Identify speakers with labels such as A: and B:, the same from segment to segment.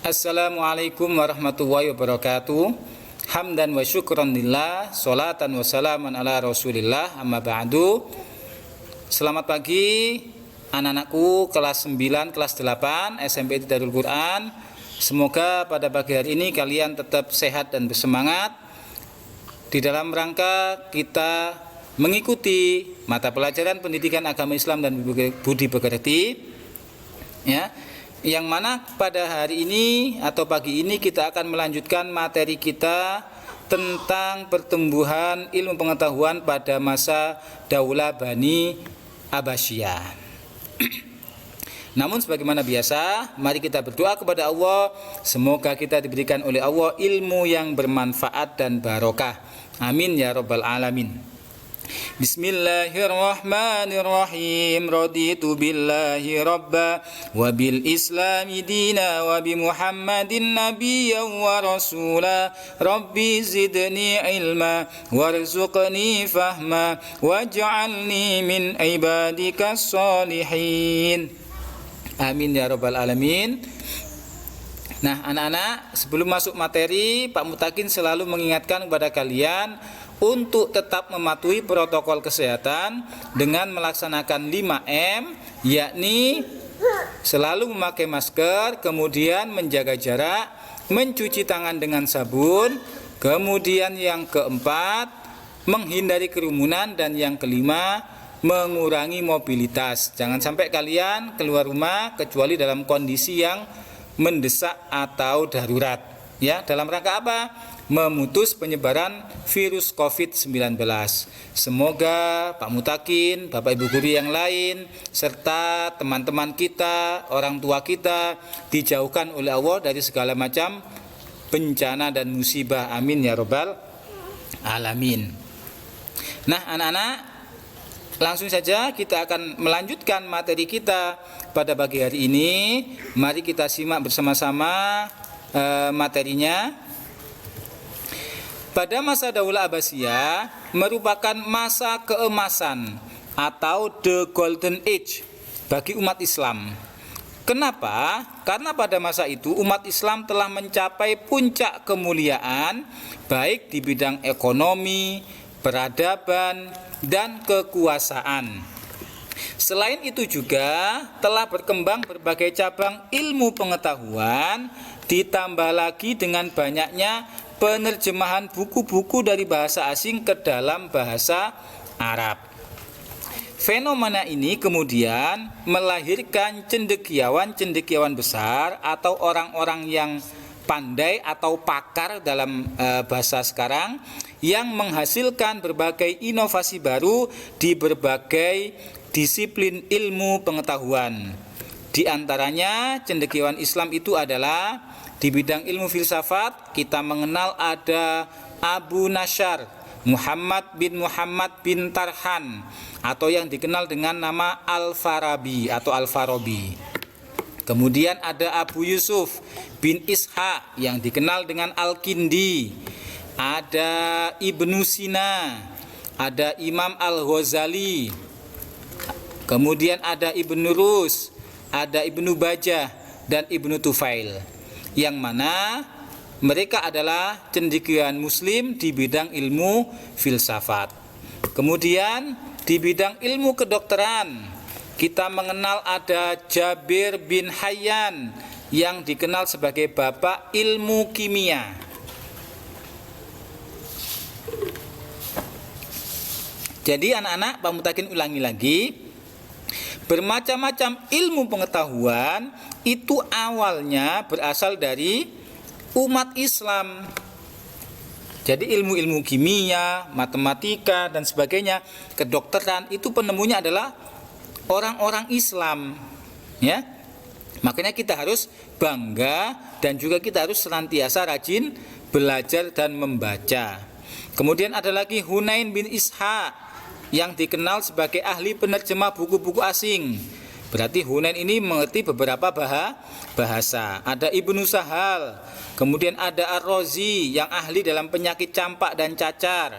A: Assalamualaikum warahmatullahi wabarakatuh. Hamdan wa syukran lillah, salatan wa salaman ala rasulillah, amma ba'du. Selamat pagi anak-anakku kelas 9, kelas 8 SMP Darul Quran. Semoga pada pagi hari ini kalian tetap sehat dan bersemangat di dalam rangka kita mengikuti mata pelajaran pendidikan agama Islam dan budi pekerti, ya, yang mana pada hari ini atau pagi ini kita akan melanjutkan materi kita tentang pertumbuhan ilmu pengetahuan pada masa Daulah Bani Abbasiyah. Namun sebagaimana biasa, mari kita berdoa kepada Allah, semoga kita diberikan oleh Allah ilmu yang bermanfaat dan barokah. Amin ya rabbal alamin. Bismillahirrahmanirrahim. Raditu billahi rabba wa bil islami dina wa bi Muhammadin nabiyyan wa rasula. Rabbi zidni ilma warzuqni fahma waj'alni min ibadikas salihin. Amin ya rabbal alamin. Nah, anak-anak, sebelum masuk materi, Pak Mutakin selalu mengingatkan kepada kalian untuk tetap mematuhi protokol kesehatan dengan melaksanakan 5M, yakni selalu memakai masker, kemudian menjaga jarak, mencuci tangan dengan sabun, kemudian yang keempat, menghindari kerumunan, dan yang kelima, mengurangi mobilitas. Jangan sampai kalian keluar rumah kecuali dalam kondisi yang mendesak atau darurat. Ya, dalam rangka apa? Memutus penyebaran virus COVID-19. Semoga Pak Mutakin, Bapak Ibu guru yang lain, serta teman-teman kita, orang tua kita dijauhkan oleh Allah dari segala macam bencana dan musibah. Amin ya rabbal alamin. Nah, anak-anak, langsung saja kita akan melanjutkan materi kita pada pagi hari ini. Mari kita simak bersama-sama materinya. Pada masa Daulah Abbasiyah merupakan masa keemasan atau the golden age bagi umat Islam. Kenapa? Karena pada masa itu umat Islam telah mencapai puncak kemuliaan baik di bidang ekonomi, peradaban, dan kekuasaan. Selain itu juga telah berkembang berbagai cabang ilmu pengetahuan, ditambah lagi dengan banyaknya penerjemahan buku-buku dari bahasa asing ke dalam bahasa Arab. Fenomena ini kemudian melahirkan cendekiawan-cendekiawan besar atau orang-orang yang pandai atau pakar dalam bahasa sekarang yang menghasilkan berbagai inovasi baru di berbagai disiplin ilmu pengetahuan. Di antaranya cendekiawan Islam itu adalah di bidang ilmu filsafat kita mengenal ada Abu Nasyar Muhammad bin Tarhan atau yang dikenal dengan nama Al-Farabi atau Al-Farabi. Kemudian ada Abu Yusuf bin Ishaq yang dikenal dengan Al-Kindi. Ada Ibnu Sina, ada Imam Al-Ghazali. Kemudian ada Ibnu Rus, ada Ibnu Bajah dan Ibnu Tufail, yang mana mereka adalah cendekiawan muslim di bidang ilmu filsafat. Kemudian di bidang ilmu kedokteran kita mengenal ada Jabir bin Hayyan yang dikenal sebagai bapak ilmu kimia. Jadi anak-anak, Pak Mutakin ulangi lagi, bermacam-macam ilmu pengetahuan itu awalnya berasal dari umat Islam. Jadi ilmu-ilmu kimia, matematika dan sebagainya, kedokteran itu penemunya adalah orang-orang Islam, ya. Makanya kita harus bangga dan juga kita harus senantiasa rajin belajar dan membaca. Kemudian ada lagi Hunain bin Ishaq yang dikenal sebagai ahli penerjemah buku-buku asing. Berarti Hunain ini mengerti beberapa bahasa. Ada Ibnu Sahal, kemudian ada Ar-Razi yang ahli dalam penyakit campak dan cacar.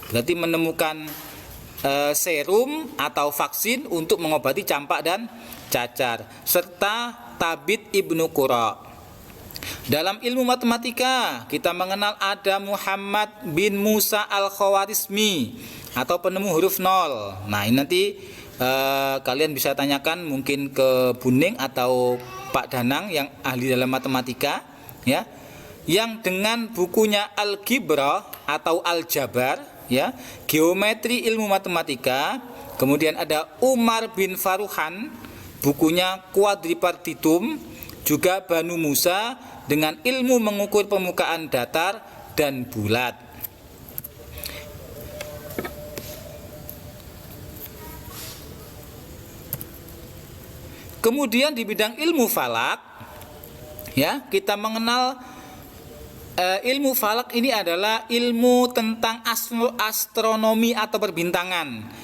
A: Berarti menemukan serum atau vaksin untuk mengobati campak dan cacar. Serta Tabit Ibnu Qura. Dalam ilmu matematika kita mengenal ada Muhammad bin Musa al-Khawarizmi atau penemu huruf 0. Nah, ini nanti kalian bisa tanyakan mungkin ke Buning atau Pak Danang yang ahli dalam matematika, ya, yang dengan bukunya Al-Gibra atau Al-Jabar, ya, geometri ilmu matematika. Kemudian ada Umar bin Faruhan, bukunya Quadripartitum, juga Banu Musa dengan ilmu mengukur permukaan datar dan bulat. Kemudian di bidang ilmu falak, ya, kita mengenal ilmu falak ini adalah ilmu tentang astronomi atau perbintangan.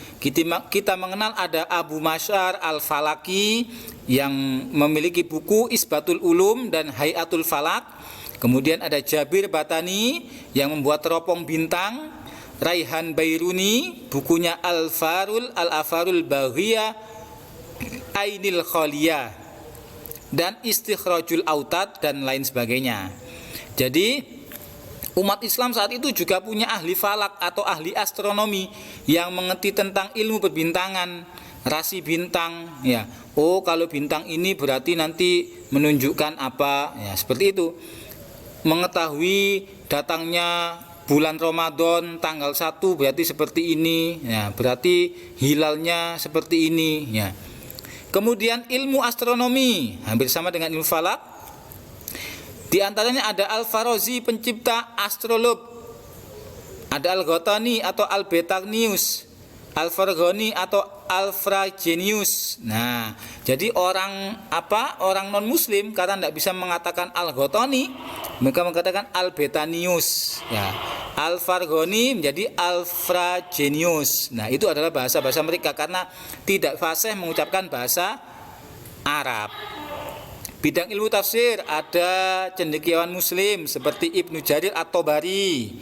A: Kita mengenal ada Abu Masyar al-Falaki yang memiliki buku Isbatul Ulum dan Hayatul Falak. Kemudian ada Jabir Batani yang membuat teropong bintang. Raihan Bairuni, bukunya Al-Afarul Baghiyah Ainil Khaliyah, dan Istikhrajul Autad dan lain sebagainya. Jadi umat Islam saat itu juga punya ahli falak atau ahli astronomi yang mengerti tentang ilmu perbintangan, rasi bintang, ya. Oh, kalau bintang ini berarti nanti menunjukkan apa, ya, seperti itu. Mengetahui datangnya bulan Ramadan tanggal 1 berarti seperti ini, ya, berarti hilalnya seperti ini, ya. Kemudian ilmu astronomi hampir sama dengan ilmu falak. Di antaranya ada Al-Farazi pencipta astrolog, ada Al-Ghatani atau Al-Betagnius, Al-Farghani atau Al-Fragenius. Nah, jadi orang non muslim karena tidak bisa mengatakan Al-Ghatani, mereka mengatakan Al-Betanius, ya. Al-Farghani menjadi Al-Fragenius. Nah, itu adalah bahasa-bahasa mereka karena tidak fasih mengucapkan bahasa Arab. Bidang ilmu tafsir ada cendekiawan muslim seperti Ibnu Jarir At-Tabari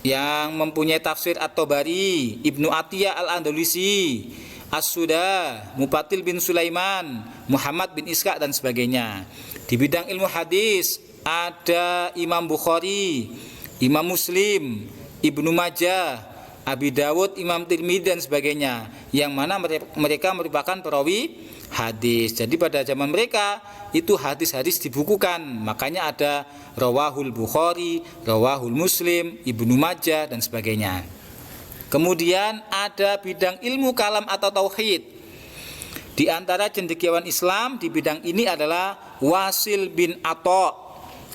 A: yang mempunyai tafsir At-Tabari, Ibnu Atiyah Al-Andalusi, As-Suda, Mupatil bin Sulaiman, Muhammad bin Ishaq dan sebagainya. Di bidang ilmu hadis ada Imam Bukhari, Imam Muslim, Ibnu Majah, Abi Dawud, Imam Tirmidzi dan sebagainya, yang mana mereka merupakan perawi hadis. Jadi pada zaman mereka itu hadis-hadis dibukukan, makanya ada Rawahul Bukhari, Rawahul Muslim, Ibnu Majah dan sebagainya. Kemudian ada bidang ilmu kalam atau tauhid. Di antara cendekiawan Islam di bidang ini adalah Wasil bin Atha,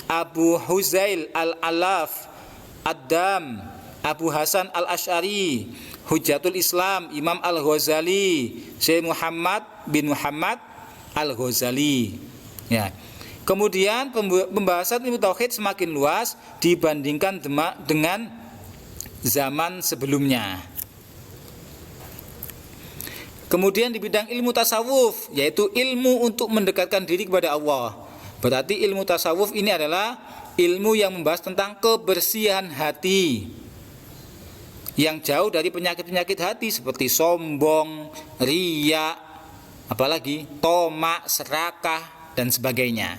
A: Abu Huzail Al-Alaf Ad-Dam, Abu Hasan Al-Asy'ari, Hujjatul Islam, Imam Al-Ghazali, Syekh Muhammad bin Muhammad Al-Ghazali, ya. Kemudian pembahasan ilmu tauhid semakin luas dibandingkan dengan zaman sebelumnya. Kemudian di bidang ilmu tasawuf, yaitu ilmu untuk mendekatkan diri kepada Allah. Berarti ilmu tasawuf ini adalah ilmu yang membahas tentang kebersihan hati, yang jauh dari penyakit-penyakit hati seperti sombong, riya, apalagi tomak, serakah dan sebagainya.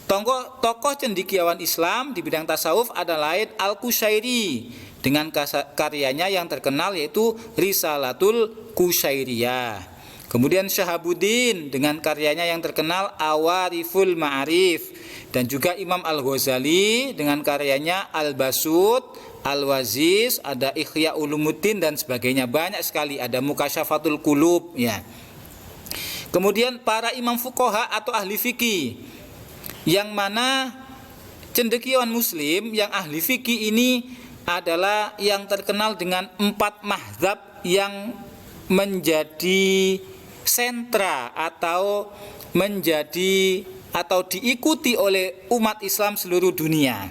A: Tokoh cendekiawan Islam di bidang tasawuf adalah Al-Qushairi dengan karyanya yang terkenal yaitu Risalatul Qushairiyah. Kemudian Syahabuddin dengan karyanya yang terkenal Awariful Ma'arif, dan juga Imam Al-Ghazali dengan karyanya Al-Basut, Al-Waziz, ada Ihya Ulumuddin dan sebagainya. Banyak sekali, ada Mukasyafatul Qulub, ya. Kemudian para imam fuqaha atau ahli fikih, yang mana cendekiawan muslim yang ahli fikih ini adalah yang terkenal dengan 4 mazhab yang menjadi sentra atau diikuti oleh umat Islam seluruh dunia,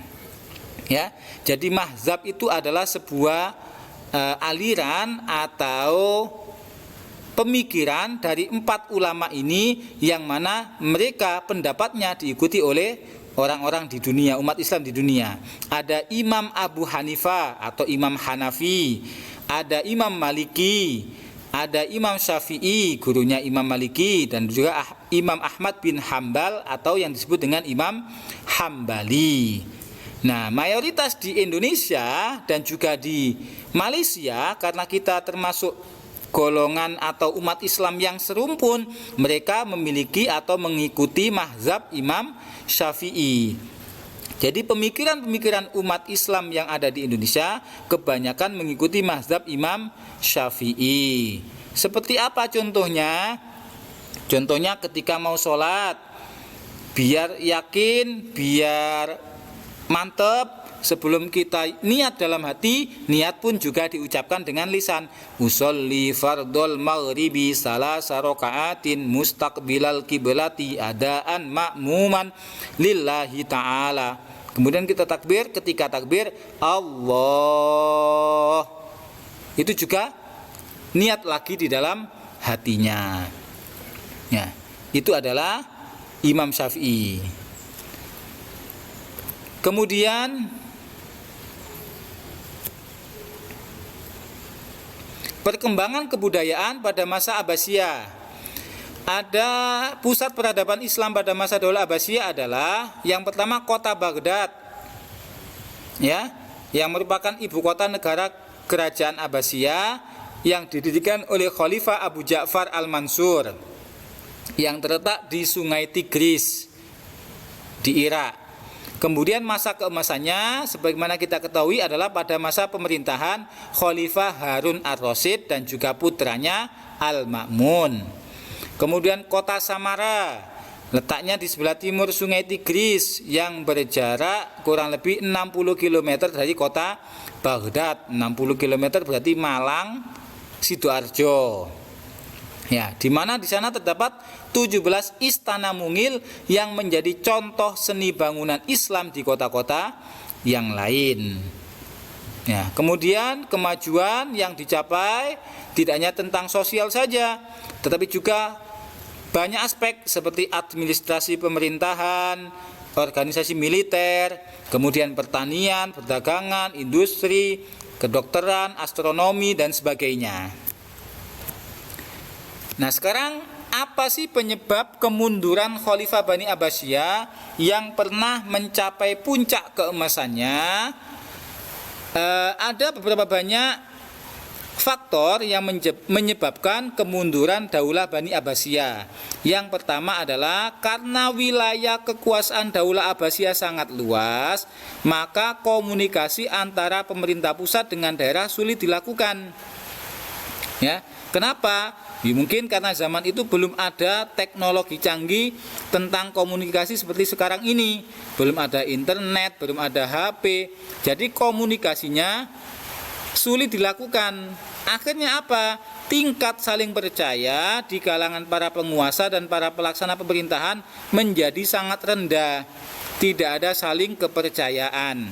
A: ya. Jadi mazhab itu adalah sebuah aliran atau pemikiran dari 4 ulama ini, yang mana mereka pendapatnya diikuti oleh orang-orang di dunia, umat Islam di dunia. Ada Imam Abu Hanifah atau Imam Hanafi, ada Imam Maliki, ada Imam Syafi'i, gurunya Imam Maliki, dan juga Imam Ahmad bin Hambal atau yang disebut dengan Imam Hambali. Nah, mayoritas di Indonesia dan juga di Malaysia, karena kita termasuk golongan atau umat Islam yang serumpun, mereka memiliki atau mengikuti mazhab Imam Syafi'i. Jadi pemikiran-pemikiran umat Islam yang ada di Indonesia kebanyakan mengikuti mazhab Imam Syafi'i. Seperti apa contohnya? Contohnya ketika mau sholat, biar yakin, biar mantep, sebelum kita niat dalam hati, niat pun juga diucapkan dengan lisan. Usolli fardol maghribi salasa rakaatin mustaqbilal kiblati adaan ma'muman lillahi ta'ala. Kemudian kita takbir, ketika takbir Allah, itu juga niat lagi di dalam hatinya. Ya, itu adalah Imam Syafi'i. Kemudian perkembangan kebudayaan pada masa Abbasiyah. Ada pusat peradaban Islam pada masa Daulah Abbasiyah adalah yang pertama kota Baghdad, ya, yang merupakan ibu kota negara kerajaan Abbasiyah yang didirikan oleh Khalifah Abu Ja'far Al-Mansur, yang terletak di Sungai Tigris di Irak. Kemudian masa keemasannya sebagaimana kita ketahui adalah pada masa pemerintahan Khalifah Harun Ar-Rasyid dan juga putranya Al-Ma'mun. Kemudian kota Samara letaknya di sebelah timur Sungai Tigris yang berjarak kurang lebih 60 km dari kota Baghdad. 60 km berarti Malang, Sidoarjo. Ya, di mana di sana terdapat 17 istana mungil yang menjadi contoh seni bangunan Islam di kota-kota yang lain. Ya, kemudian kemajuan yang dicapai tidak hanya tentang sosial saja, tetapi juga banyak aspek seperti administrasi pemerintahan, organisasi militer, kemudian pertanian, perdagangan, industri, kedokteran, astronomi, dan sebagainya. Nah, sekarang apa sih penyebab kemunduran Khalifah Bani Abbasiyah yang pernah mencapai puncak keemasannya? Ada beberapa banyak faktor yang menyebabkan kemunduran Daulah Bani Abbasiyah. Yang pertama adalah karena wilayah kekuasaan Daulah Abbasiyah sangat luas, maka komunikasi antara pemerintah pusat dengan daerah sulit dilakukan. Ya, kenapa? Ya, mungkin karena zaman itu belum ada teknologi canggih tentang komunikasi seperti sekarang ini. Belum ada internet, belum ada HP. Jadi komunikasinya sulit dilakukan. Akhirnya apa? Tingkat saling percaya di kalangan para penguasa dan para pelaksana pemerintahan menjadi sangat rendah. Tidak ada saling kepercayaan.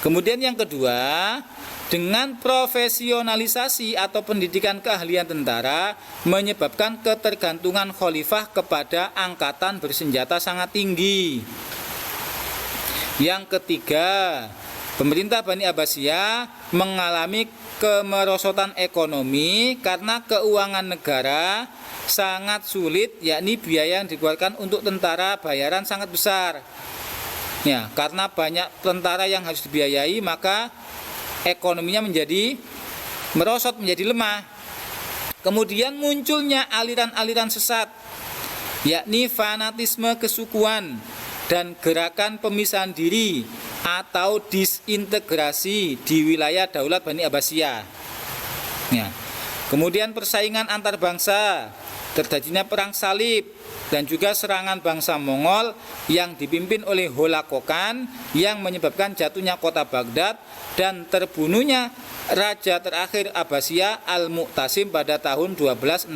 A: Kemudian yang kedua, dengan profesionalisasi atau pendidikan keahlian tentara menyebabkan ketergantungan khalifah kepada angkatan bersenjata sangat tinggi. Yang ketiga, pemerintah Bani Abbasiyah mengalami kemerosotan ekonomi karena keuangan negara sangat sulit, yakni biaya yang dikeluarkan untuk tentara bayaran sangat besar. Ya, karena banyak tentara yang harus dibiayai, maka ekonominya menjadi merosot, menjadi lemah. Kemudian munculnya aliran-aliran sesat, yakni fanatisme kesukuan dan gerakan pemisahan diri atau disintegrasi di wilayah Daulat Bani Abbasiyah. Ya. Kemudian persaingan antar bangsa, terjadinya perang salib dan juga serangan bangsa Mongol yang dipimpin oleh Holakokan yang menyebabkan jatuhnya kota Baghdad dan terbunuhnya raja terakhir Abbasiyah Al-Mu'tasim pada tahun 1260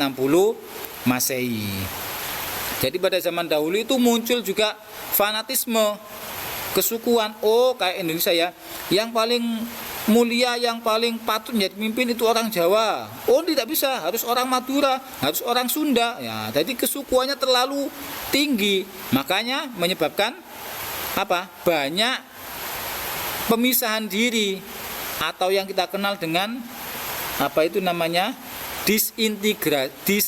A: Masehi. Jadi pada zaman dahulu itu muncul juga fanatisme kesukuan. Oh, kayak Indonesia ya, yang paling mulia, yang paling patut menjadi pemimpin itu orang Jawa. Oh, tidak bisa, harus orang Madura, harus orang Sunda. Ya, jadi kesukuannya terlalu tinggi. Makanya menyebabkan apa? Banyak pemisahan diri atau yang kita kenal dengan apa itu namanya? disintegrasi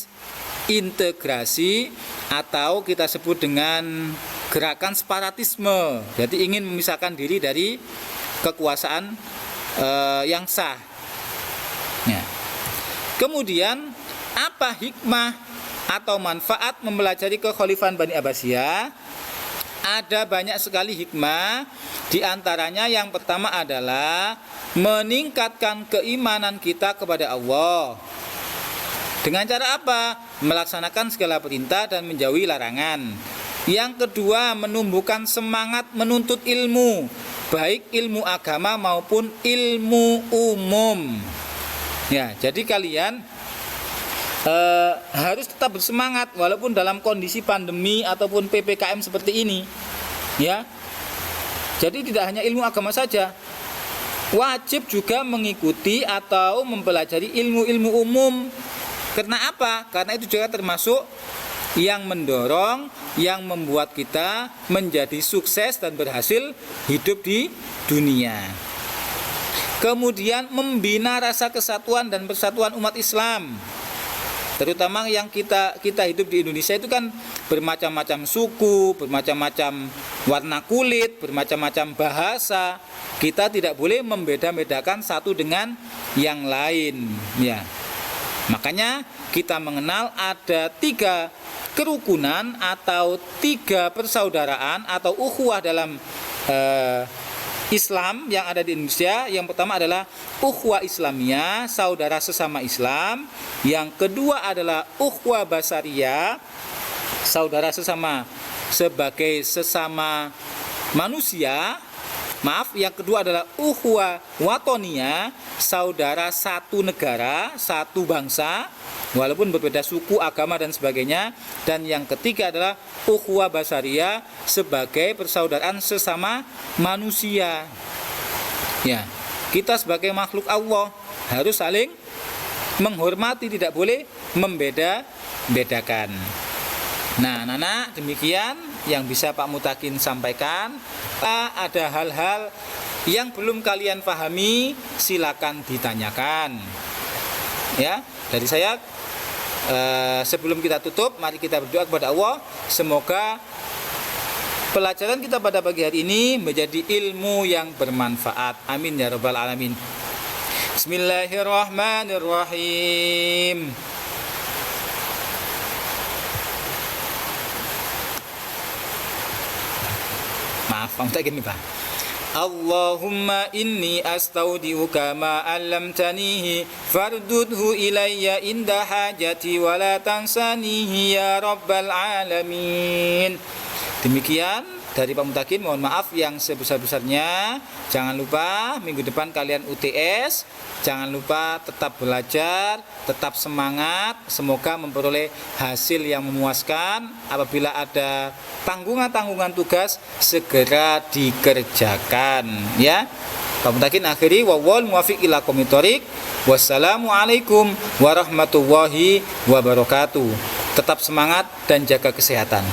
A: atau kita sebut dengan gerakan separatisme. Jadi ingin memisahkan diri dari kekuasaan yang sah. Ya. Kemudian apa hikmah atau manfaat mempelajari kekhalifahan Bani Abbasiyah? Ada banyak sekali hikmah. Di antaranya yang pertama adalah meningkatkan keimanan kita kepada Allah. Dengan cara apa? Melaksanakan segala perintah dan menjauhi larangan. Yang kedua, menumbuhkan semangat menuntut ilmu, baik ilmu agama maupun ilmu umum. Ya, jadi kalian harus tetap bersemangat walaupun dalam kondisi pandemi ataupun PPKM seperti ini. Ya. Jadi tidak hanya ilmu agama saja, wajib juga mengikuti atau mempelajari ilmu-ilmu umum. Karena apa? Karena itu juga termasuk yang mendorong, yang membuat kita menjadi sukses dan berhasil hidup di dunia. Kemudian membina rasa kesatuan dan persatuan umat Islam. Terutama yang kita hidup di Indonesia itu kan bermacam-macam suku, bermacam-macam warna kulit, bermacam-macam bahasa. Kita tidak boleh membeda-bedakan satu dengan yang lain, ya. Makanya kita mengenal ada 3 kerukunan atau 3 persaudaraan atau ukhuwah dalam Islam yang ada di Indonesia. Yang pertama adalah ukhuwah Islamiyah, saudara sesama Islam. Yang kedua adalah ukhuwah basariyah, saudara sesama sebagai sesama manusia. Yang kedua adalah ukhuwah watoniyah, saudara satu negara, satu bangsa, walaupun berbeda suku, agama dan sebagainya. Dan yang ketiga adalah ukhuwah basariyah, sebagai persaudaraan sesama manusia. Ya, kita sebagai makhluk Allah harus saling menghormati, tidak boleh membeda-bedakan. Nah, anak-anak, demikian yang bisa Pak Mutakin sampaikan. Ada hal-hal yang belum kalian pahami, silakan ditanyakan. Ya, dari saya sebelum kita tutup, mari kita berdoa kepada Allah. Semoga pelajaran kita pada pagi hari ini menjadi ilmu yang bermanfaat. Amin ya rabbal alamin. Bismillahirrahmanirrahim. Maaf, Pak Mutakin nih, Pak. Allahumma inni astaudiuka ma 'allamtanihi fardudhu ilayya inda hajati wa la tansanihi ya rabbal alamin. Demikian dari Pak Mutakin, mohon maaf yang sebesar-besarnya. Jangan lupa minggu depan kalian UTS. Jangan lupa tetap belajar, tetap semangat. Semoga memperoleh hasil yang memuaskan. Apabila ada tanggungan tugas, segera dikerjakan, ya. Pak Mutakin akhiri, wawal muwafiq ila aqwamit thoriq. Wassalamualaikum warahmatullahi wabarakatuh. Tetap semangat dan jaga kesehatan.